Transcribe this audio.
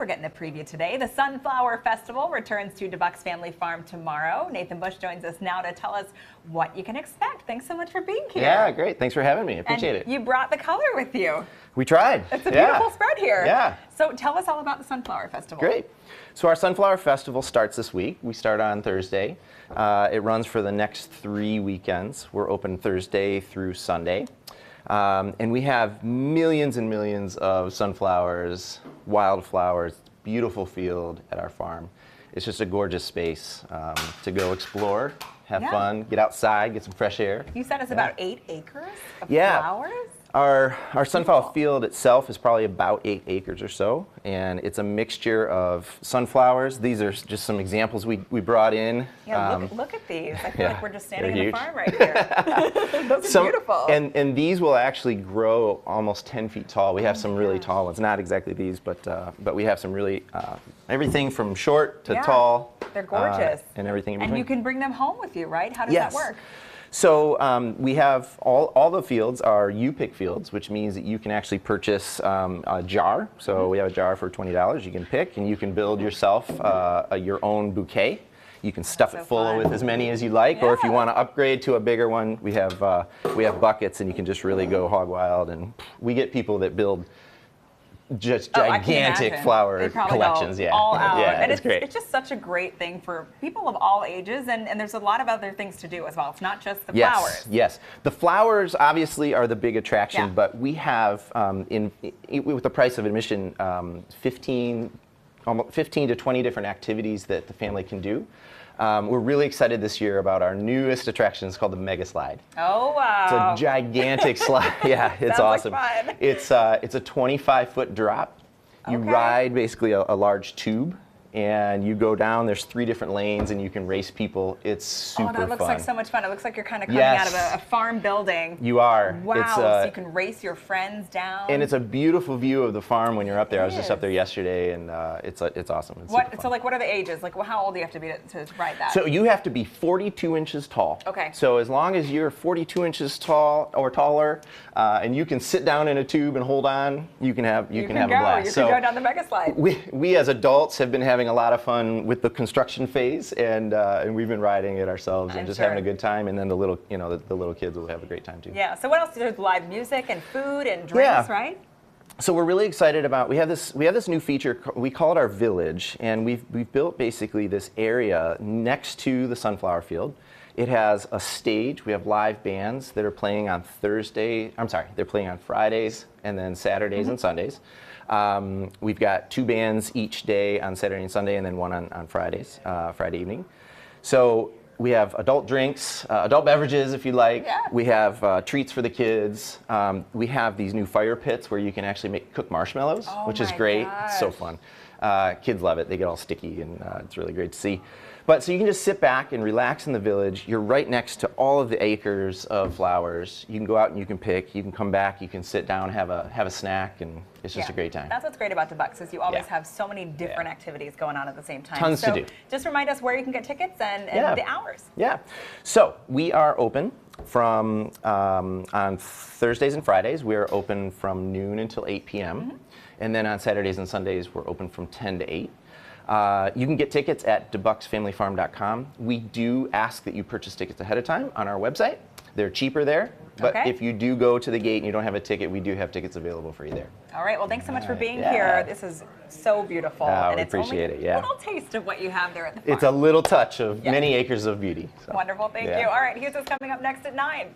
We're getting a preview today. The Sunflower Festival returns to Debuck's family farm tomorrow. Nathan Bush joins us now to tell us what you can expect. Thanks so much for being here. Yeah, great. Thanks for having me. I appreciate it. You brought the color with you. We tried. It's a beautiful spread here. Yeah. So tell us all about the Sunflower Festival. Great. So our Sunflower Festival starts this week. We start on Thursday. It runs for the next 3 weekends. We're open Thursday through Sunday. And we have millions and millions of sunflowers, wildflowers, beautiful field at our farm. It's just a gorgeous space to go explore, have fun, get outside, get some fresh air. You said it's about 8 acres of flowers? Our sunflower field itself is probably about 8 acres or so, and it's a mixture of sunflowers. These are just some examples we brought in. Yeah, look at these. I feel like we're just standing in the farm right here. Those are beautiful. And these will actually grow almost 10 feet tall. We have some really tall ones. Not exactly these, but we have some really, everything from short to tall. They're gorgeous. And everything in between. And you can bring them home with you, right? How does that work? So we have all the fields are U-pick fields, which means that you can actually purchase a jar. So we have a jar for $20 you can pick, and you can build yourself your own bouquet. You can stuff it full with as many as you like, or if you want to upgrade to a bigger one, we have buckets, and you can just really go hog wild. And we get people that build just gigantic flower collections. All out. Yeah, and it's great. It's just such a great thing for people of all ages, and there's a lot of other things to do as well. It's not just the flowers. Yes, the flowers obviously are the big attraction, but we have with the price of admission 15 to 20 different activities that the family can do. We're really excited this year about our newest attraction. It's called the Mega Slide. Oh, wow. It's a gigantic slide. Yeah, it's awesome. Like fun. It's a 25-foot drop. You ride basically a large tube, and you go down. There's 3 different lanes, and you can race people. It's super fun. Oh, that looks like so much fun. It looks like you're kind of coming out of a farm building. You are. Wow, so you can race your friends down. And it's a beautiful view of the farm when you're up there. I was just up there yesterday, and it's awesome. It's so what are the ages? Like, how old do you have to be to ride that? So you have to be 42 inches tall. Okay. So as long as you're 42 inches tall or taller, and you can sit down in a tube and hold on, you can have a blast. You can go down the Mega Slide. We as adults have been having a lot of fun with the construction phase, and we've been riding it ourselves and just having a good time. And then the little kids will have a great time too. Yeah. So what else? There's live music and food and drinks, right? So we're really excited about. We have this new feature. We call it our village, and we've built basically this area next to the sunflower field. It has a stage. We have live bands that are playing on they're playing on Fridays and then Saturdays and Sundays. We've got 2 bands each day on Saturday and Sunday, and then one on Fridays, Friday evening. So we have adult drinks, adult beverages if you like. Yeah. We have treats for the kids. We have these new fire pits where you can actually cook marshmallows, which is great. It's so fun. Kids love it. They get all sticky, and it's really great to see. But so you can just sit back and relax in the village. You're right next to all of the acres of flowers. You can go out and you can pick. You can come back. You can sit down, have a snack, and it's just a great time. That's what's great about Debuck's is you always have so many different activities going on at the same time. Tons to do. Just remind us where you can get tickets and the hours. Yeah. So we are open from on Thursdays and Fridays. We are open from noon until 8 p.m. And then on Saturdays and Sundays, we're open from 10 to 8. You can get tickets at debucksfamilyfarm.com. We do ask that you purchase tickets ahead of time on our website. They're cheaper there, but if you do go to the gate and you don't have a ticket, we do have tickets available for you there. All right, well, thanks so much for being here. This is so beautiful. And it's appreciate it. A little taste of what you have there at the farm. It's a little touch of many acres of beauty. So. Wonderful, thank you. All right, here's what's coming up next at 9.